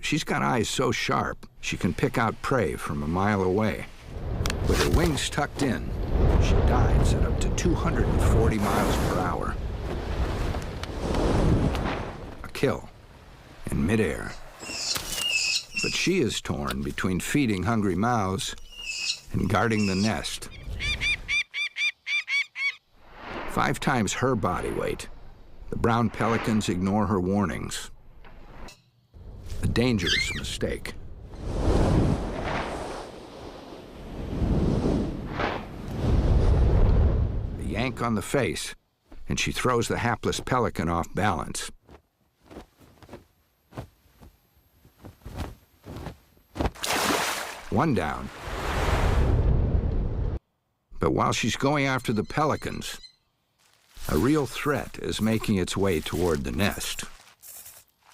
She's got eyes so sharp, she can pick out prey from a mile away. With her wings tucked in, she dives at up to 240 miles per hour. A kill in midair. But she is torn between feeding hungry mouths and guarding the nest. 5 times her body weight, the brown pelicans ignore her warnings. A dangerous mistake. A yank on the face, and she throws the hapless pelican off balance. One down. But while she's going after the pelicans, a real threat is making its way toward the nest.